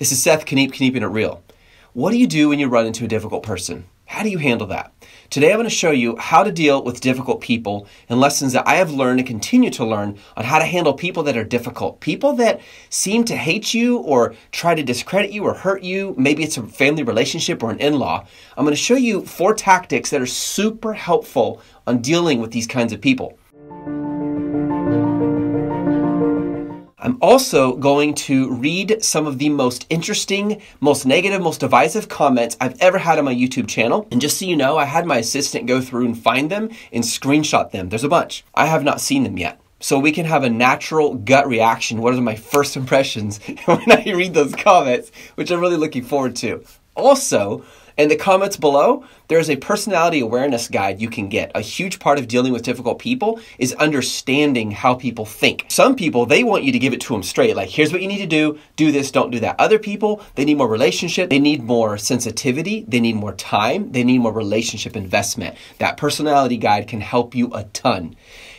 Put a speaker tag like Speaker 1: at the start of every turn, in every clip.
Speaker 1: This is Seth, keeping it real. What do you do when you run into a difficult person? How do you handle that? Today I'm going to show you how to deal with difficult people and lessons that I have learned and continue to learn on how to handle people that are difficult. People that seem to hate you or try to discredit you or hurt you. Maybe it's a family relationship or an in-law. I'm going to show you 4 tactics that are super helpful on dealing with these kinds of people. I'm also going to read some of the most interesting, most negative, most divisive comments I've ever had on my YouTube channel. And just so you know, I had my assistant go through and find them and screenshot them. There's a bunch. I have not seen them yet. So we can have a natural gut reaction. What are my first impressions when I read those comments, which I'm really looking forward to. Also, in the comments below, there's a personality awareness guide you can get. A huge part of dealing with difficult people is understanding how people think. Some people, they want you to give it to them straight. Like, here's what you need to do this, don't do that. Other people, they need more relationship. They need more sensitivity. They need more time. They need more relationship investment. That personality guide can help you a ton.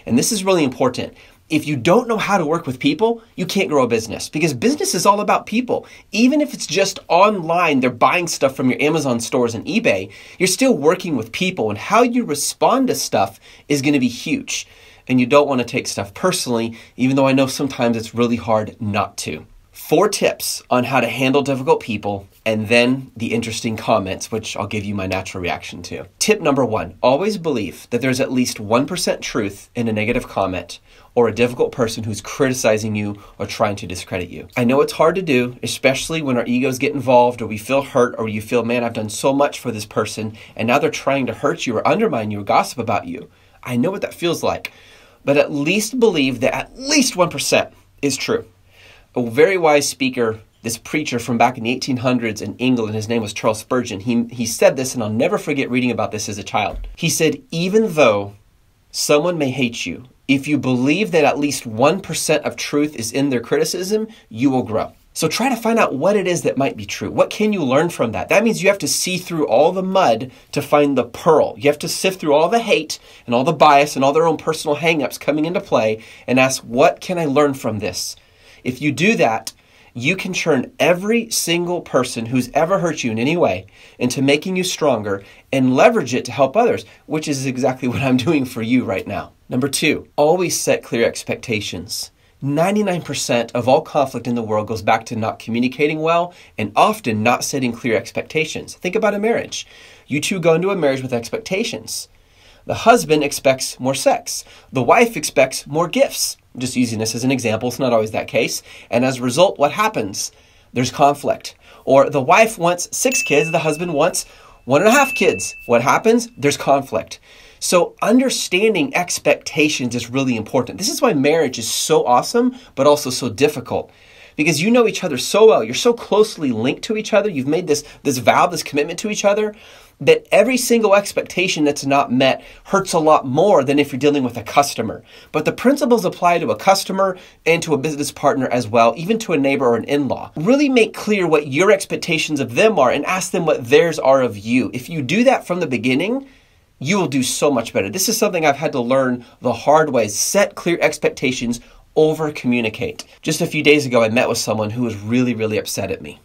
Speaker 1: And this is really important. If you don't know how to work with people, you can't grow a business because business is all about people. Even if it's just online, they're buying stuff from your Amazon stores and eBay, you're still working with people, and how you respond to stuff is going to be huge. And you don't want to take stuff personally, even though I know sometimes it's really hard not to. 4 tips on how to handle difficult people, and then the interesting comments, which I'll give you my natural reaction to. Tip number 1, always believe that there's at least 1% truth in a negative comment or a difficult person who's criticizing you or trying to discredit you. I know it's hard to do, especially when our egos get involved or we feel hurt or you feel, man, I've done so much for this person and now they're trying to hurt you or undermine you or gossip about you. I know what that feels like, but at least believe that at least 1% is true. A very wise speaker, this preacher from back in the 1800s in England, his name was Charles Spurgeon, he said this, and I'll never forget reading about this as a child. He said, even though someone may hate you, if you believe that at least 1% of truth is in their criticism, you will grow. So try to find out what it is that might be true. What can you learn from that? That means you have to see through all the mud to find the pearl. You have to sift through all the hate and all the bias and all their own personal hangups coming into play and ask, what can I learn from this? If you do that, you can turn every single person who's ever hurt you in any way into making you stronger and leverage it to help others, which is exactly what I'm doing for you right now. Number 2, always set clear expectations. 99% of all conflict in the world goes back to not communicating well and often not setting clear expectations. Think about a marriage. You two go into a marriage with expectations. The husband expects more sex. The wife expects more gifts. Just using this as an example, it's not always that case. And as a result, what happens? There's conflict. Or the wife wants 6 kids, the husband wants 1.5 kids. What happens? There's conflict. So understanding expectations is really important. This is why marriage is so awesome, but also so difficult. Because you know each other so well. You're so closely linked to each other. You've made this vow, this commitment to each other, that every single expectation that's not met hurts a lot more than if you're dealing with a customer. But the principles apply to a customer and to a business partner as well, even to a neighbor or an in-law. Really make clear what your expectations of them are and ask them what theirs are of you. If you do that from the beginning, you will do so much better. This is something I've had to learn the hard way. Set clear expectations, over communicate. Just a few days ago, I met with someone who was really, really upset at me.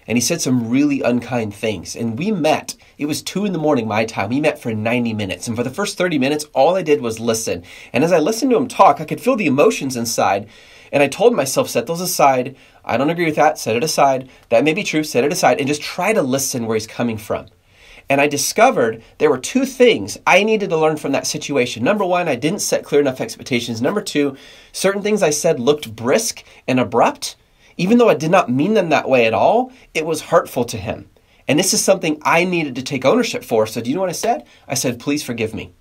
Speaker 1: And he said some really unkind things. And we met. It was 2 a.m. my time. We met for 90 minutes. And for the first 30 minutes, all I did was listen. And as I listened to him talk, I could feel the emotions inside. And I told myself, set those aside. I don't agree with that. Set it aside. That may be true. Set it aside. And just try to listen where he's coming from. And I discovered there were 2 things I needed to learn from that situation. Number 1, I didn't set clear enough expectations. Number 2, certain things I said looked brisk and abrupt. Even though I did not mean them that way at all, it was hurtful to him. And this is something I needed to take ownership for. So do you know what I said? I said, please forgive me.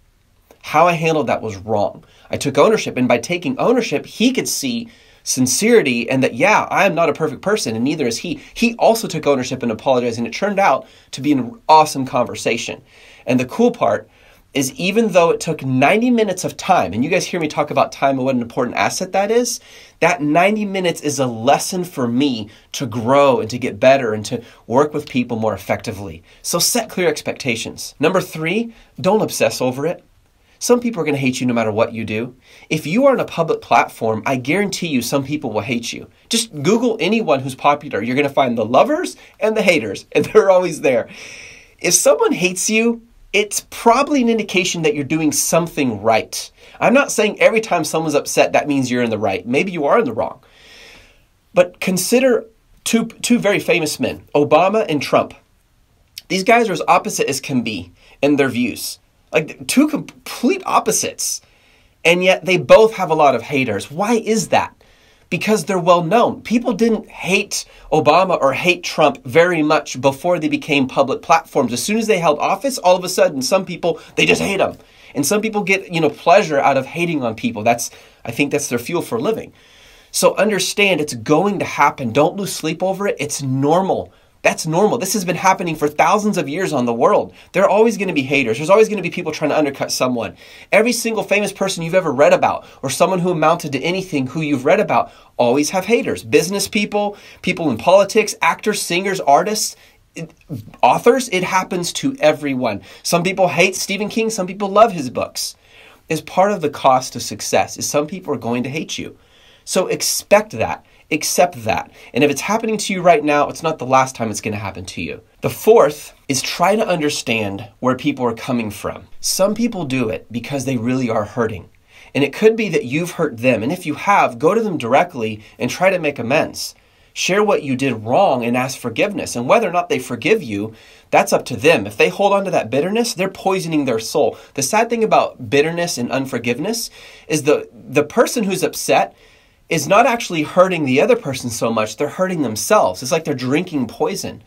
Speaker 1: How I handled that was wrong. I took ownership, and by taking ownership, he could see sincerity and that, yeah, I am not a perfect person, and neither is he. He also took ownership and apologized, and it turned out to be an awesome conversation. And the cool part is, even though it took 90 minutes of time, and you guys hear me talk about time and what an important asset that is, that 90 minutes is a lesson for me to grow and to get better and to work with people more effectively. So set clear expectations. Number 3, don't obsess over it. Some people are going to hate you no matter what you do. If you are on a public platform, I guarantee you some people will hate you. Just Google anyone who's popular. You're going to find the lovers and the haters, and they're always there. If someone hates you, it's probably an indication that you're doing something right. I'm not saying every time someone's upset, that means you're in the right. Maybe you are in the wrong. But consider two very famous men, Obama and Trump. These guys are as opposite as can be in their views. Like two complete opposites. And yet they both have a lot of haters. Why is that? Because they're well known. People didn't hate Obama or hate Trump very much before they became public platforms. As soon as they held office, all of a sudden, some people, they just hate them. And some people get, pleasure out of hating on people. I think that's their fuel for living. So understand it's going to happen. Don't lose sleep over it. It's normal. That's normal. This has been happening for thousands of years on the world. There are always going to be haters. There's always going to be people trying to undercut someone. Every single famous person you've ever read about or someone who amounted to anything who you've read about always have haters. Business people, people in politics, actors, singers, artists, authors. It happens to everyone. Some people hate Stephen King. Some people love his books. It's part of the cost of success is some people are going to hate you. So expect that. Accept that. And if it's happening to you right now, it's not the last time it's going to happen to you. The fourth is try to understand where people are coming from. Some people do it because they really are hurting. And it could be that you've hurt them. And if you have, go to them directly and try to make amends. Share what you did wrong and ask forgiveness. And whether or not they forgive you, that's up to them. If they hold on to that bitterness, they're poisoning their soul. The sad thing about bitterness and unforgiveness is the person who's upset is not actually hurting the other person so much, they're hurting themselves. It's like they're drinking poison.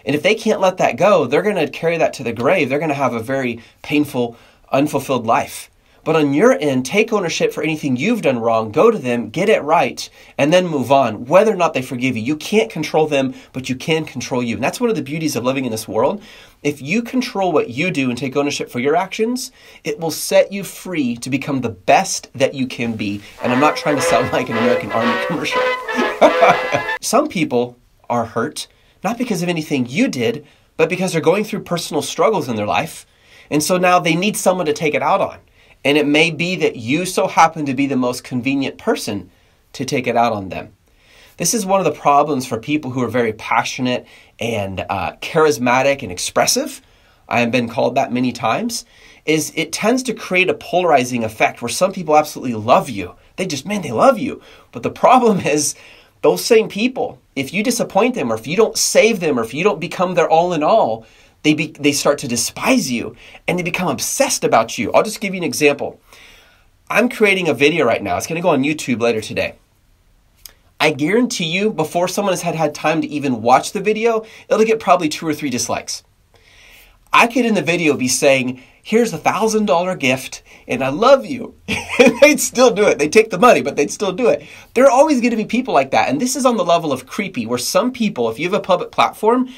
Speaker 1: And if they can't let that go, they're going to carry that to the grave. They're going to have a very painful, unfulfilled life. But on your end, take ownership for anything you've done wrong, go to them, get it right, and then move on, whether or not they forgive you. You can't control them, but you can control you. And that's one of the beauties of living in this world. If you control what you do and take ownership for your actions, it will set you free to become the best that you can be. And I'm not trying to sound like an American Army commercial. Some people are hurt, not because of anything you did, but because they're going through personal struggles in their life. And so now they need someone to take it out on. And it may be that you so happen to be the most convenient person to take it out on them. This is one of the problems for people who are very passionate and charismatic and expressive. I have been called that many times. Is it tends to create a polarizing effect where some people absolutely love you. They love you. But the problem is those same people, if you disappoint them or if you don't save them or if you don't become their all in all, they start to despise you and they become obsessed about you. I'll just give you an example. I'm creating a video right now. It's going to go on YouTube later today. I guarantee you before someone has had time to even watch the video, it'll get probably 2 or 3 dislikes. I could in the video be saying, here's $1,000 gift and I love you. And they'd still do it. They take the money, but they'd still do it. There are always going to be people like that. And this is on the level of creepy where some people, if you have a public platform,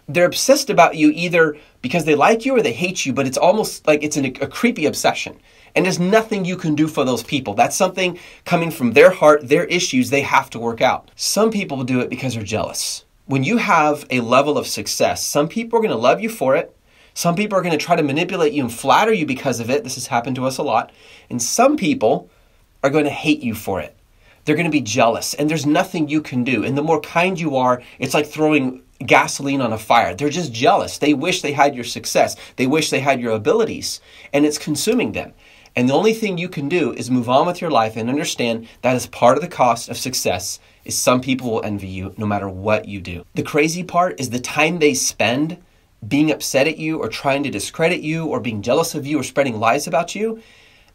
Speaker 1: they're obsessed about you either because they like you or they hate you, but it's almost like it's a creepy obsession. And there's nothing you can do for those people. That's something coming from their heart, their issues they have to work out. Some people do it because they're jealous. When you have a level of success, some people are going to love you for it. Some people are going to try to manipulate you and flatter you because of it. This has happened to us a lot. And some people are going to hate you for it. They're going to be jealous and there's nothing you can do. And the more kind you are, it's like throwing gasoline on a fire. They're just jealous. They wish they had your success. They wish they had your abilities and it's consuming them. And the only thing you can do is move on with your life and understand that is part of the cost of success is some people will envy you no matter what you do. The crazy part is the time they spend being upset at you or trying to discredit you or being jealous of you or spreading lies about you.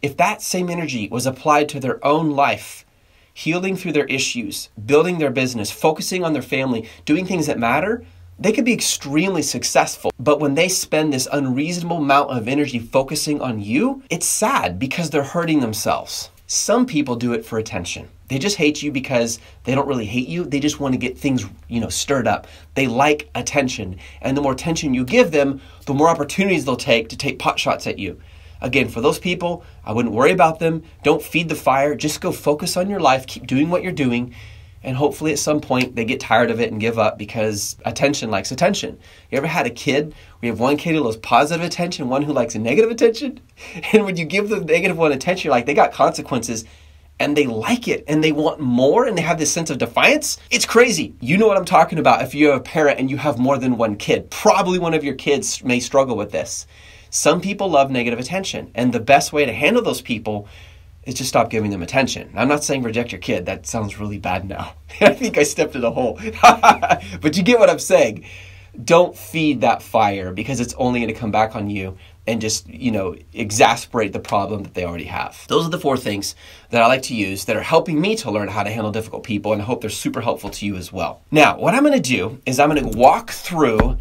Speaker 1: If that same energy was applied to their own life, healing through their issues, building their business, focusing on their family, doing things that matter, they could be extremely successful. But when they spend this unreasonable amount of energy focusing on you, it's sad because they're hurting themselves. Some people do it for attention. They just hate you because they don't really hate you. They just want to get things, stirred up. They like attention. And the more attention you give them, the more opportunities they'll take to take pot shots at you. Again, for those people, I wouldn't worry about them. Don't feed the fire. Just go focus on your life. Keep doing what you're doing. And hopefully at some point they get tired of it and give up, because attention likes attention. You ever had a kid where you have one kid who loves positive attention, one who likes negative attention? And when you give the negative one attention, you're like, they got consequences, and they like it and they want more and they have this sense of defiance. It's crazy. You know what I'm talking about if you're a parent and you have more than one kid. Probably one of your kids may struggle with this. Some people love negative attention, and the best way to handle those people is just stop giving them attention. I'm not saying reject your kid. That sounds really bad now. I think I stepped in a hole. But you get what I'm saying. Don't feed that fire, because it's only going to come back on you and just, exasperate the problem that they already have. Those are the 4 things that I like to use that are helping me to learn how to handle difficult people, and I hope they're super helpful to you as well. Now, what I'm going to do is I'm going to walk through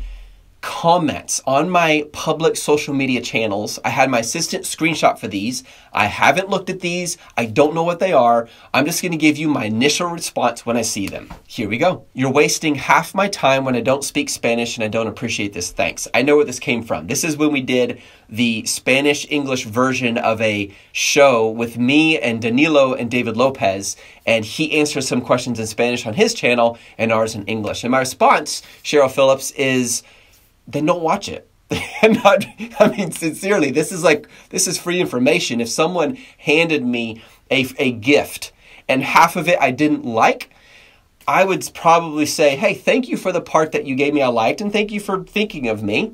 Speaker 1: comments on my public social media channels. I had my assistant screenshot for these. I haven't looked at these. I don't know what they are. I'm just going to give you my initial response when I see them. Here we go. You're wasting half my time when I don't speak Spanish and I don't appreciate this. Thanks. I know where this came from. This is when we did the Spanish-English version of a show with me and Danilo and David Lopez, and he answers some questions in Spanish on his channel and ours in English. And my response, Cheryl Phillips, is then don't watch it. Sincerely, this is free information. If someone handed me a gift and half of it I didn't like, I would probably say, hey, thank you for the part that you gave me I liked, and thank you for thinking of me.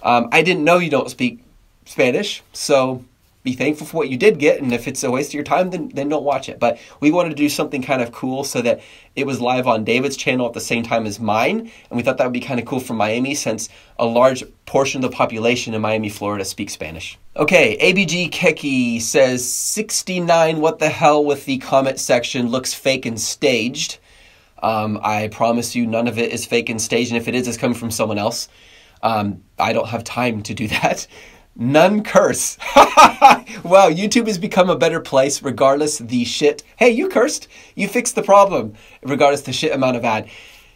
Speaker 1: I didn't know you don't speak Spanish, so be thankful for what you did get, and if it's a waste of your time, then don't watch it. But we wanted to do something kind of cool so that it was live on David's channel at the same time as mine, and we thought that would be kind of cool for Miami, since a large portion of the population in Miami, Florida speaks Spanish. Okay, ABG Keki says, 69, what the hell with the comment section, looks fake and staged. I promise you none of it is fake and staged, and if it is, it's coming from someone else. I don't have time to do that. None curse. Wow, YouTube has become a better place regardless the shit. Hey, you cursed. You fixed the problem regardless the shit amount of ad.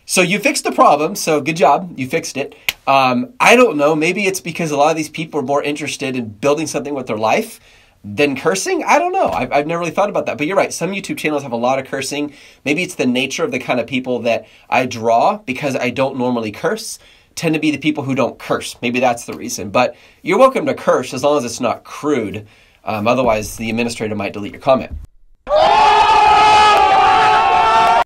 Speaker 1: So you fixed the problem, so good job. You fixed it. I don't know. Maybe it's because a lot of these people are more interested in building something with their life than cursing. I don't know. I've never really thought about that. But you're right. Some YouTube channels have a lot of cursing. Maybe it's the nature of the kind of people that I draw, because I don't normally curse, tend to be the people who don't curse. Maybe that's the reason. But you're welcome to curse as long as it's not crude. Otherwise, the administrator might delete your comment.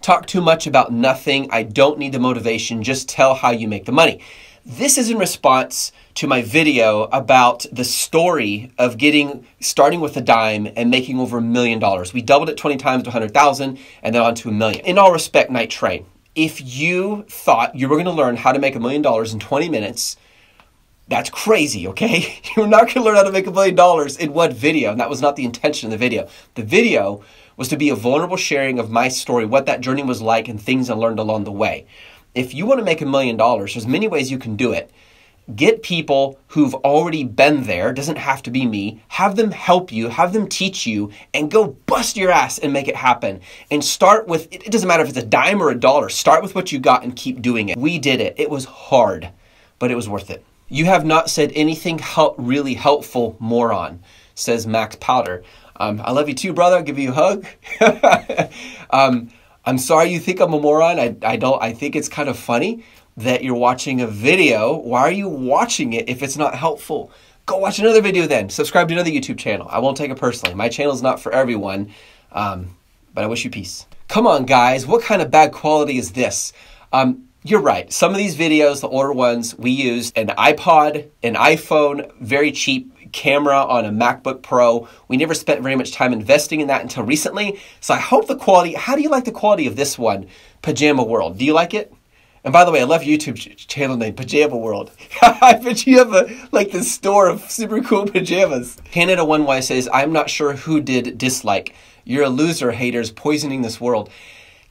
Speaker 1: Talk too much about nothing. I don't need the motivation. Just tell how you make the money. This is in response to my video about the story of starting with a dime and making over $1 million. We doubled it 20 times to 100,000 and then on to $1 million. In all respect, Night Train, if you thought you were going to learn how to make $1 million in 20 minutes, that's crazy, okay? You're not going to learn how to make $1 million in one video, and that was not the intention of the video. The video was to be a vulnerable sharing of my story, what that journey was like, and things I learned along the way. If you want to make $1 million, there's many ways you can do it. Get people who've already been there, doesn't have to be me, have them help you, have them teach you, and go bust your ass and make it happen. And start with, it doesn't matter if it's a dime or a dollar, start with what you got and keep doing it. We did it. It was hard, but it was worth it. You have not said anything really helpful, moron, says Max Powder. I love you too, brother. I'll give you a hug. I'm sorry you think I'm a moron. I think it's kind of funny that you're watching a video. Why are you watching it if it's not helpful? Go watch another video then. Subscribe to another YouTube channel. I won't take it personally. My channel is not for everyone, but I wish you peace. Come on, guys. What kind of bad quality is this? You're right. Some of these videos, the older ones, we used an iPod, an iPhone, very cheap camera on a MacBook Pro. We never spent very much time investing in that until recently. So I hope the quality, how do you like the quality of this one, Pajama World? Do you like it? And by the way, I love YouTube channel name, Pajama World. I bet you have this store of super cool pajamas. Canada 1Y says, I'm not sure who did dislike. You're a loser, haters, poisoning this world.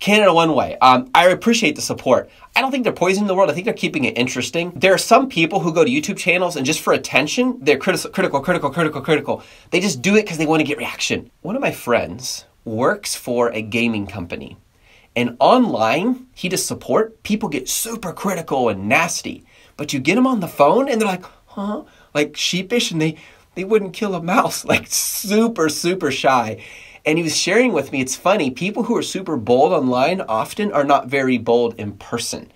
Speaker 1: Canada One Way. I appreciate the support. I don't think they're poisoning the world. I think they're keeping it interesting. There are some people who go to YouTube channels and just for attention, they're critical. They just do it because they want to get reaction. One of my friends works for a gaming company. And online, he does support. People get super critical and nasty. But you get them on the phone and they're like, huh? Like sheepish, and they wouldn't kill a mouse. Like super shy. And he was sharing with me, it's funny, people who are super bold online often are not very bold in person.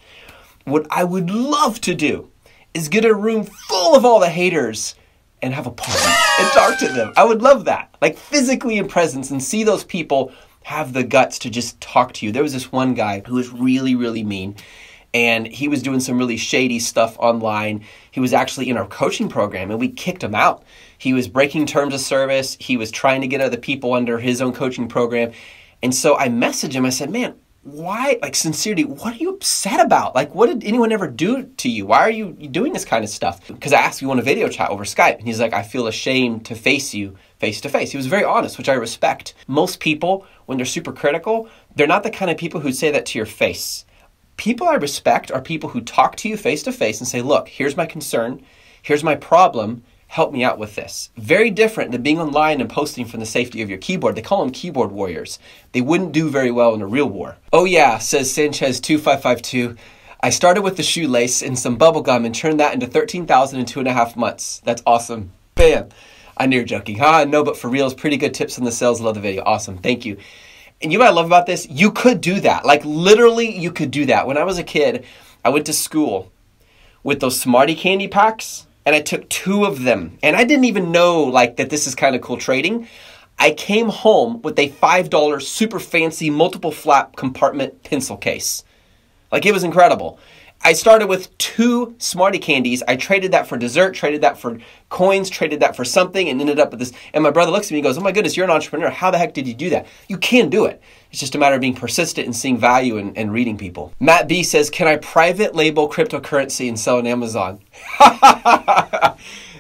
Speaker 1: What I would love to do is get a room full of all the haters and have a party and talk to them. I would love that. Like physically in presence, and see those people have the guts to just talk to you. There was this one guy who was really, really mean, and he was doing some really shady stuff online. He was actually in our coaching program, and we kicked him out. He was breaking terms of service. He was trying to get other people under his own coaching program. And so I messaged him. I said, man, why, like sincerely, what are you upset about? Like, what did anyone ever do to you? Why are you doing this kind of stuff? Because I asked, you want a video chat over Skype? And he's like, I feel ashamed to face you face to face. He was very honest, which I respect. Most people, when they're super critical, they're not the kind of people who say that to your face. People I respect are people who talk to you face to face and say, look, here's my concern. Here's my problem. Help me out with this. Very different than being online and posting from the safety of your keyboard. They call them keyboard warriors. They wouldn't do very well in a real war. Oh yeah, says Sanchez2552. I started with the shoelace and some bubble gum and turned that into 13,000 in 2.5 months. That's awesome. Bam. I knew you're joking. No, but for real, it's pretty good tips on the sales. Love the video. Awesome. Thank you. And you know what I love about this? You could do that. Like literally you could do that. When I was a kid, I went to school with those Smartie candy packs. And I took 2 of them. And I didn't even know like that this is kind of cool trading. I came home with a $5 super fancy multiple flap compartment pencil case. Like it was incredible. I started with 2 Smartie candies. I traded that for dessert, traded that for coins, traded that for something, and ended up with this. And my brother looks at me and goes, oh my goodness, you're an entrepreneur. How the heck did you do that? You can do it. It's just a matter of being persistent and seeing value and reading people. Matt B says, can I private label cryptocurrency and sell on Amazon?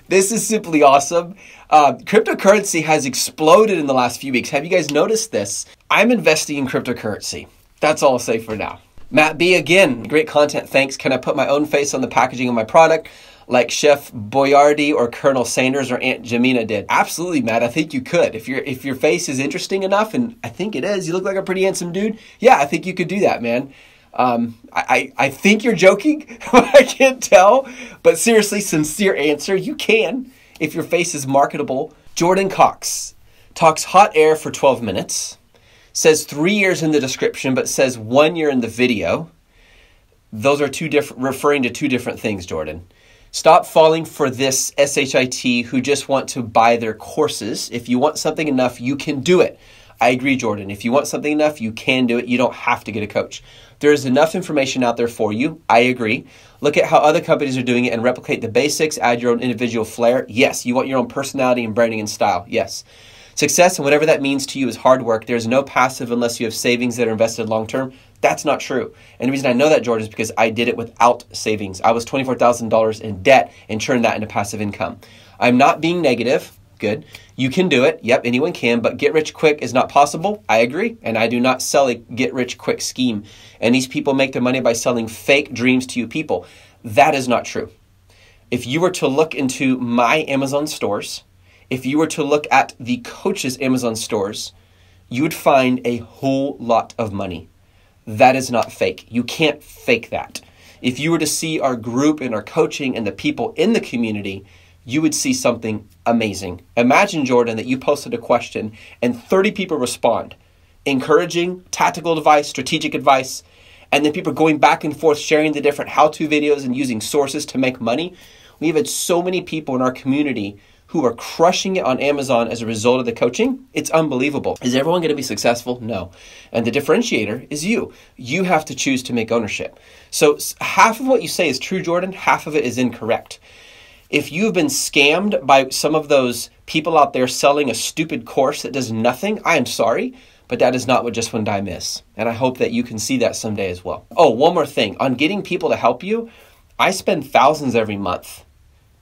Speaker 1: This is simply awesome. Cryptocurrency has exploded in the last few weeks. Have you guys noticed this? I'm investing in cryptocurrency. That's all I'll say for now. Matt B, again, great content, thanks. Can I put my own face on the packaging of my product like Chef Boyardee or Colonel Sanders or Aunt Jamina did? Absolutely, Matt, I think you could. If your face is interesting enough, and I think it is, you look like a pretty handsome dude, yeah, I think you could do that, man. I think you're joking, I can't tell, but seriously, sincere answer, you can if your face is marketable. Jordan Cox talks hot air for 12 minutes. Says 3 years in the description, but says 1 year in the video. Those are referring to 2 different things, Jordan. Stop falling for this SHIT who just want to buy their courses. If you want something enough, you can do it. I agree, Jordan. If you want something enough, you can do it. You don't have to get a coach. There is enough information out there for you. I agree. Look at how other companies are doing it and replicate the basics. Add your own individual flair. Yes. You want your own personality and branding and style. Yes. Success and whatever that means to you is hard work. There's no passive unless you have savings that are invested long-term. That's not true. And the reason I know that, George, is because I did it without savings. I was $24,000 in debt and turned that into passive income. I'm not being negative. Good. You can do it. Yep, anyone can. But get rich quick is not possible. I agree. And I do not sell a get rich quick scheme. And these people make their money by selling fake dreams to you people. That is not true. If you were to look into my Amazon stores, if you were to look at the coach's Amazon stores, you would find a whole lot of money. That is not fake. You can't fake that. If you were to see our group and our coaching and the people in the community, you would see something amazing. Imagine, Jordan, that you posted a question and 30 people respond. Encouraging, tactical advice, strategic advice, and then people going back and forth sharing the different how-to videos and using sources to make money. We've had so many people in our community who are crushing it on Amazon as a result of the coaching. It's unbelievable. Is everyone going to be successful? No. And the differentiator is you. You have to choose to make ownership. So half of what you say is true, Jordan. Half of it is incorrect. If you've been scammed by some of those people out there selling a stupid course that does nothing, I am sorry, but that is not what Just One Dime is. And I hope that you can see that someday as well. Oh, one more thing. On getting people to help you, I spend thousands every month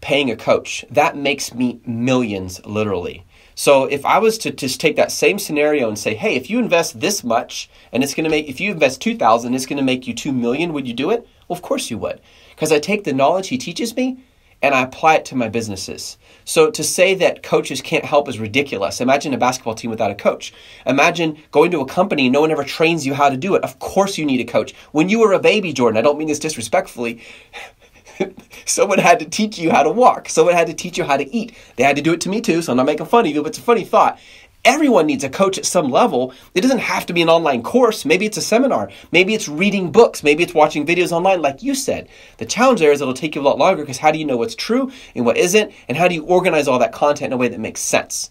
Speaker 1: paying a coach. That makes me millions, literally. So if I was to just take that same scenario and say, hey, if you invest this much and it's going to make, if you invest 2,000, it's going to make you 2 million, would you do it? Well, of course you would. Because I take the knowledge he teaches me and I apply it to my businesses. So to say that coaches can't help is ridiculous. Imagine a basketball team without a coach. Imagine going to a company and no one ever trains you how to do it. Of course you need a coach. When you were a baby, Jordan, I don't mean this disrespectfully, someone had to teach you how to walk. Someone had to teach you how to eat. They had to do it to me too, so I'm not making fun of you, but it's a funny thought. Everyone needs a coach at some level. It doesn't have to be an online course. Maybe it's a seminar. Maybe it's reading books. Maybe it's watching videos online like you said. The challenge there is it'll take you a lot longer because how do you know what's true and what isn't? And how do you organize all that content in a way that makes sense?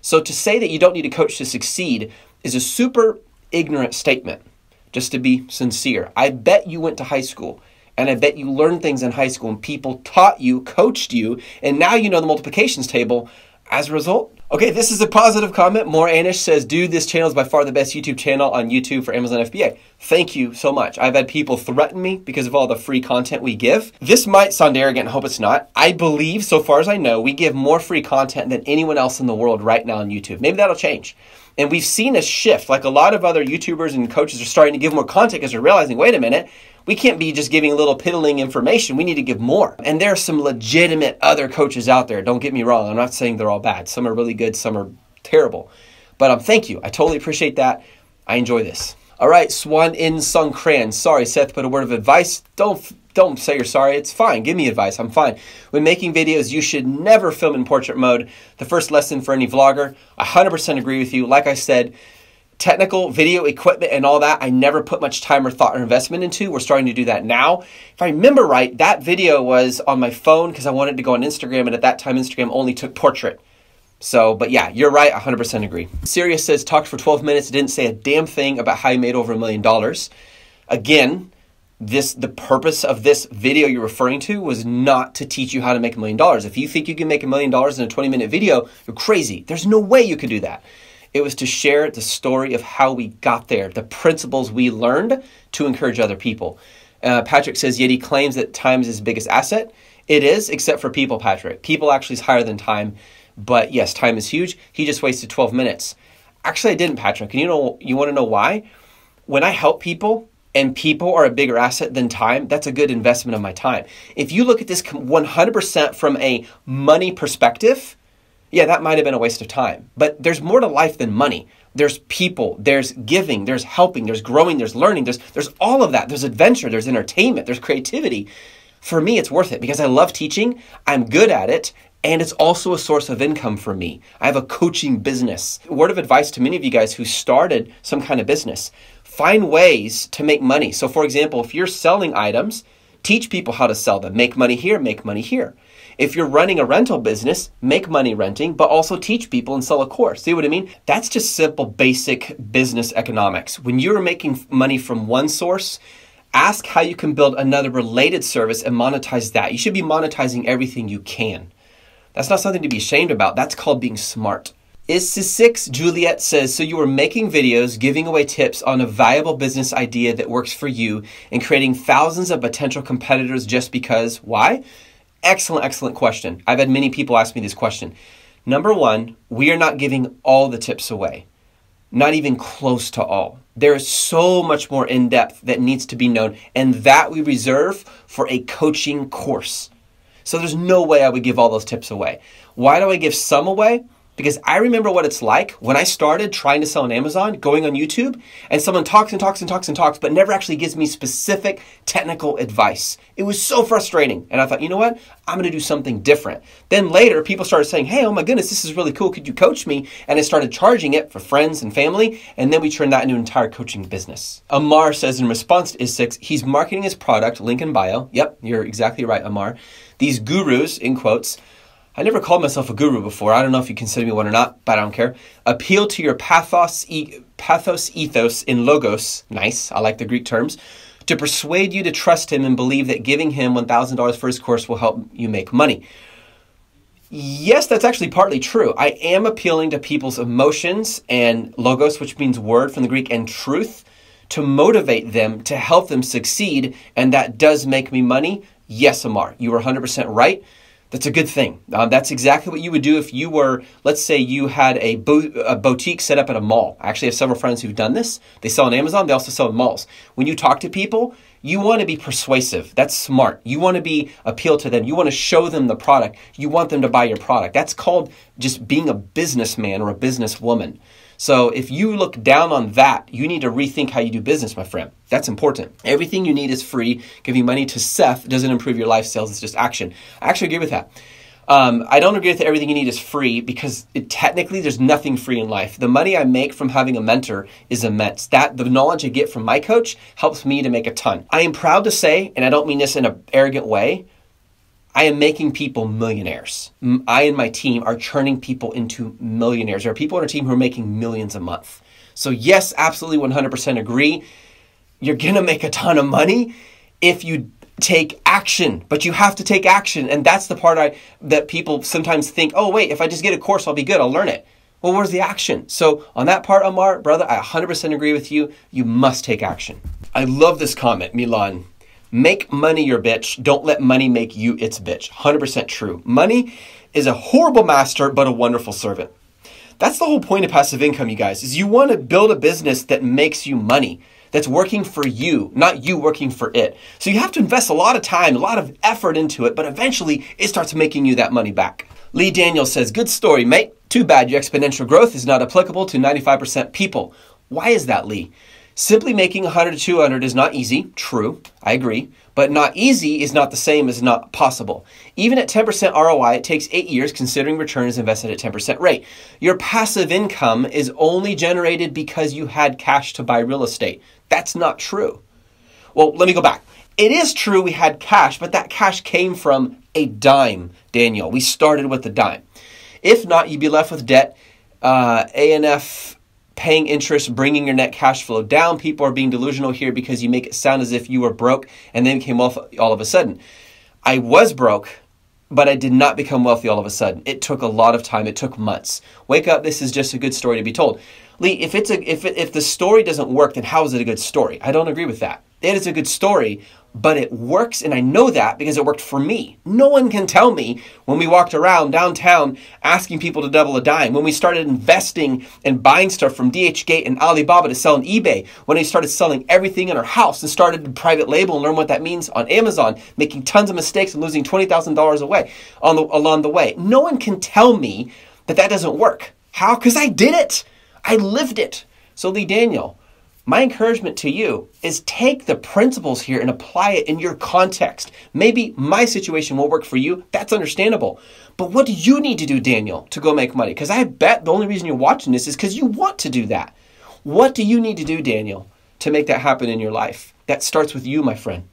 Speaker 1: So to say that you don't need a coach to succeed is a super ignorant statement, just to be sincere. I bet you went to high school and I bet you learned things in high school and people taught you, coached you, and now you know the multiplications table as a result. Okay, this is a positive comment. More Anish says, dude, this channel is by far the best YouTube channel on YouTube for Amazon FBA. Thank you so much. I've had people threaten me because of all the free content we give. This might sound arrogant, I hope it's not. I believe, so far as I know, we give more free content than anyone else in the world right now on YouTube. Maybe that'll change. And we've seen a shift, like a lot of other YouTubers and coaches are starting to give more content because they're realizing, wait a minute, we can't be just giving a little piddling information. We need to give more. And there are some legitimate other coaches out there. Don't get me wrong. I'm not saying they're all bad. Some are really good. Some are terrible. But thank you. I totally appreciate that. I enjoy this. All right, Swan In Sung Kran. Sorry, Seth, but a word of advice. Don't say you're sorry. It's fine. Give me advice. I'm fine. When making videos, you should never film in portrait mode. The first lesson for any vlogger. 100% agree with you. Like I said, technical video equipment and all that, I never put much time or thought or investment into. We're starting to do that now. If I remember right, that video was on my phone because I wanted to go on Instagram, and at that time, Instagram only took portrait. So, but yeah, you're right, 100% agree. Sirius says, talked for 12 minutes, didn't say a damn thing about how you made over $1 million. Again, the purpose of this video you're referring to was not to teach you how to make $1 million. If you think you can make $1 million in a 20-minute video, you're crazy. There's no way you could do that. It was to share the story of how we got there, the principles we learned to encourage other people. Patrick says, yet he claims that time is his biggest asset. It is, except for people, Patrick. People actually is higher than time. But yes, time is huge. He just wasted 12 minutes. Actually, I didn't, Patrick. And you want to know why? When I help people and people are a bigger asset than time, that's a good investment of my time. If you look at this 100% from a money perspective, yeah, that might have been a waste of time. But there's more to life than money. There's people, there's giving, there's helping, there's growing, there's learning, there's all of that. There's adventure, there's entertainment, there's creativity. For me, it's worth it because I love teaching, I'm good at it, and it's also a source of income for me. I have a coaching business. Word of advice to many of you guys who started some kind of business. Find ways to make money. So for example, if you're selling items, teach people how to sell them. Make money here, make money here. If you're running a rental business, make money renting, but also teach people and sell a course. See what I mean? That's just simple, basic business economics. When you're making money from one source, ask how you can build another related service and monetize that. You should be monetizing everything you can. That's not something to be ashamed about. That's called being smart. Is6 Juliet says, so you were making videos, giving away tips on a viable business idea that works for you and creating thousands of potential competitors just because. Why? Excellent, excellent question. I've had many people ask me this question. Number one, we are not giving all the tips away. Not even close to all. There is so much more in depth that needs to be known, and that we reserve for a coaching course. So there's no way I would give all those tips away. Why do I give some away? Because I remember what it's like when I started trying to sell on Amazon, going on YouTube, and someone talks and talks and talks and talks, but never actually gives me specific technical advice. It was so frustrating. And I thought, you know what? I'm going to do something different. Then later, people started saying, hey, oh my goodness, this is really cool. Could you coach me? And I started charging it for friends and family. And then we turned that into an entire coaching business. Amar says in response to Is6, he's marketing his product, link in bio. Yep, you're exactly right, Amar. These gurus, in quotes, I never called myself a guru before. I don't know if you consider me one or not, but I don't care. Appeal to your pathos ethos in logos. Nice. I like the Greek terms. To persuade you to trust him and believe that giving him $1,000 for his course will help you make money. Yes, that's actually partly true. I am appealing to people's emotions and logos, which means word from the Greek, and truth, to motivate them, to help them succeed. And that does make me money. Yes, Amar, you are 100% right. That's a good thing. That's exactly what you would do if you were, let's say you had a boutique set up at a mall. I actually have several friends who've done this. They sell on Amazon. They also sell in malls. When you talk to people, you want to be persuasive. That's smart. You want to appeal to them. You want to show them the product. You want them to buy your product. That's called just being a businessman or a businesswoman. So if you look down on that, you need to rethink how you do business, my friend. That's important. Everything you need is free. Giving money to Seth doesn't improve your life sales. It's just action. I actually agree with that. I don't agree with everything you need is free because technically there's nothing free in life. The money I make from having a mentor is immense. The knowledge I get from my coach helps me to make a ton. I am proud to say, and I don't mean this in an arrogant way, I am making people millionaires. I and my team are churning people into millionaires. There are people on our team who are making millions a month. So yes, absolutely 100% agree. You're going to make a ton of money if you take action, but you have to take action. And that's the part that people sometimes think, oh, wait, if I just get a course, I'll be good. I'll learn it. Well, where's the action? So on that part, Amar, brother, I 100% agree with you. You must take action. I love this comment, Milan. Make money your bitch. Don't let money make you its bitch. 100% true. Money is a horrible master, but a wonderful servant. That's the whole point of passive income, you guys, is you want to build a business that makes you money, that's working for you, not you working for it. So you have to invest a lot of time, a lot of effort into it, but eventually it starts making you that money back. Lee Daniel says, good story, mate. Too bad your exponential growth is not applicable to 95% people. Why is that, Lee? Simply making 100 to 200 is not easy. True, I agree. But not easy is not the same as not possible. Even at 10% ROI, it takes 8 years considering return is invested at 10% rate. Your passive income is only generated because you had cash to buy real estate. That's not true. Well, let me go back. It is true we had cash, but that cash came from a dime, Daniel. We started with a dime. If not, you'd be left with debt, A&F, paying interest, bringing your net cash flow down. People are being delusional here because you make it sound as if you were broke and then became wealthy all of a sudden. I was broke, but I did not become wealthy all of a sudden. It took a lot of time. It took months. Wake up. This is just a good story to be told. Lee, if the story doesn't work, then how is it a good story? I don't agree with that. It is a good story, but it works, and I know that because it worked for me. No one can tell me when we walked around downtown asking people to double a dime, when we started investing and buying stuff from DHgate and Alibaba to sell on eBay, when we started selling everything in our house and started to private label and learn what that means on Amazon, making tons of mistakes and losing $20,000 along the way. No one can tell me that doesn't work. How? Because I did it. I lived it. So Lee Daniel, my encouragement to you is take the principles here and apply it in your context. Maybe my situation won't work for you. That's understandable. But what do you need to do, Daniel, to go make money? Because I bet the only reason you're watching this is because you want to do that. What do you need to do, Daniel, to make that happen in your life? That starts with you, my friend.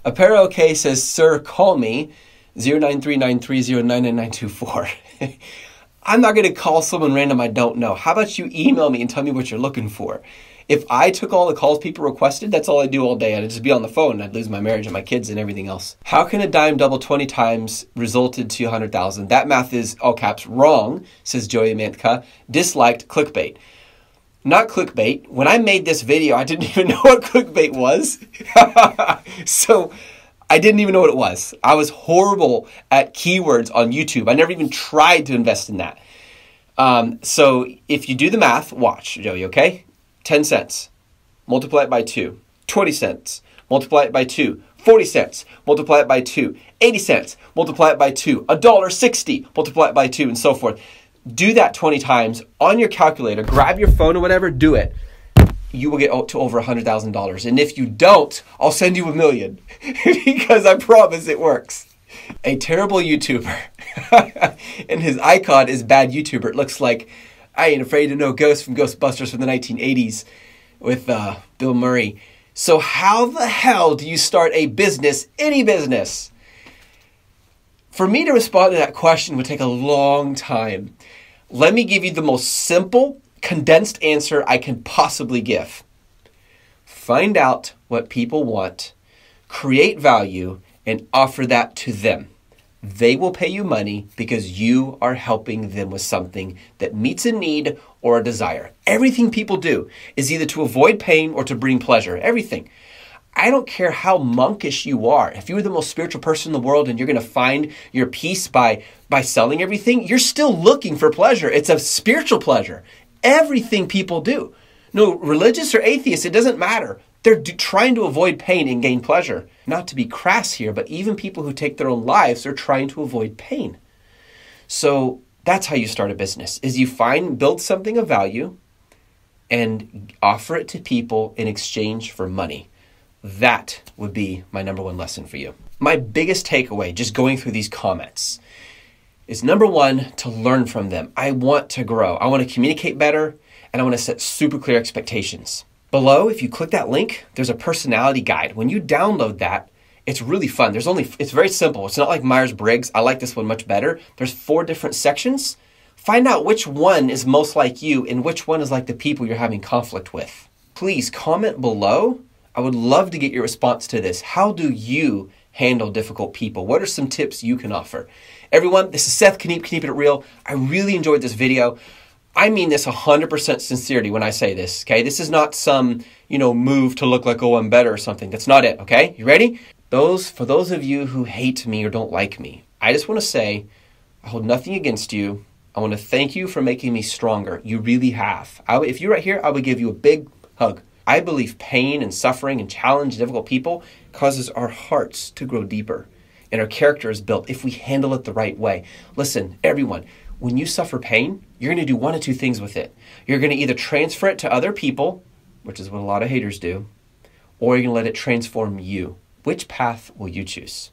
Speaker 1: Apparel OK says, sir, call me 0939309924. I'm not going to call someone random I don't know. How about you email me and tell me what you're looking for? If I took all the calls people requested, that's all I do all day. I'd just be on the phone and I'd lose my marriage and my kids and everything else. How can a dime double 20 times resulted to 100,000? That math is, all caps, wrong, says Joey Mantka. Disliked clickbait. Not clickbait. When I made this video, I didn't even know what clickbait was. So I didn't even know what it was. I was horrible at keywords on YouTube. I never even tried to invest in that. So if you do the math, watch, Joey, okay? 10 cents, multiply it by 2. 20 cents, multiply it by 2. 40 cents, multiply it by 2. 80 cents, multiply it by 2. $1.60, multiply it by 2, and so forth. Do that 20 times on your calculator. Grab your phone or whatever, do it. You will get to over $100,000. And if you don't, I'll send you $1 million because I promise it works. A terrible YouTuber. And his icon is bad YouTuber. It looks like I Ain't Afraid of No Ghost from Ghostbusters from the 1980s with Bill Murray. So how the hell do you start a business, any business? For me to respond to that question would take a long time. Let me give you the most simple, condensed answer I can possibly give. Find out what people want, create value, and offer that to them. They will pay you money because you are helping them with something that meets a need or a desire. Everything people do is either to avoid pain or to bring pleasure. Everything. I don't care how monkish you are. If you're the most spiritual person in the world and you're going to find your peace by selling everything, you're still looking for pleasure. It's a spiritual pleasure. Everything people do. No, religious or atheist, it doesn't matter. They're trying to avoid pain and gain pleasure. Not to be crass here, but even people who take their own lives are trying to avoid pain. So that's how you start a business, is you build something of value and offer it to people in exchange for money. That would be my number one lesson for you. My biggest takeaway, just going through these comments, is number one, to learn from them. I want to grow. I want to communicate better, and I want to set super clear expectations. Below, if you click that link, there's a personality guide. When you download that, it's really fun. It's very simple. It's not like Myers-Briggs. I like this one much better. There's 4 different sections. Find out which one is most like you and which one is like the people you're having conflict with. Please comment below. I would love to get your response to this. How do you handle difficult people? What are some tips you can offer? Everyone, this is Seth Keeping It Real. I really enjoyed this video. I mean this 100% sincerity when I say this, okay? This is not some, move to look like, oh, I'm better or something. That's not it, okay? You ready? For those of you who hate me or don't like me, I just want to say, I hold nothing against you. I want to thank you for making me stronger. You really have. If you're right here, I would give you a big hug. I believe pain and suffering and challenge difficult people causes our hearts to grow deeper and our character is built if we handle it the right way. Listen, everyone, when you suffer pain, you're going to do one of 2 things with it. You're going to either transfer it to other people, which is what a lot of haters do, or you're going to let it transform you. Which path will you choose?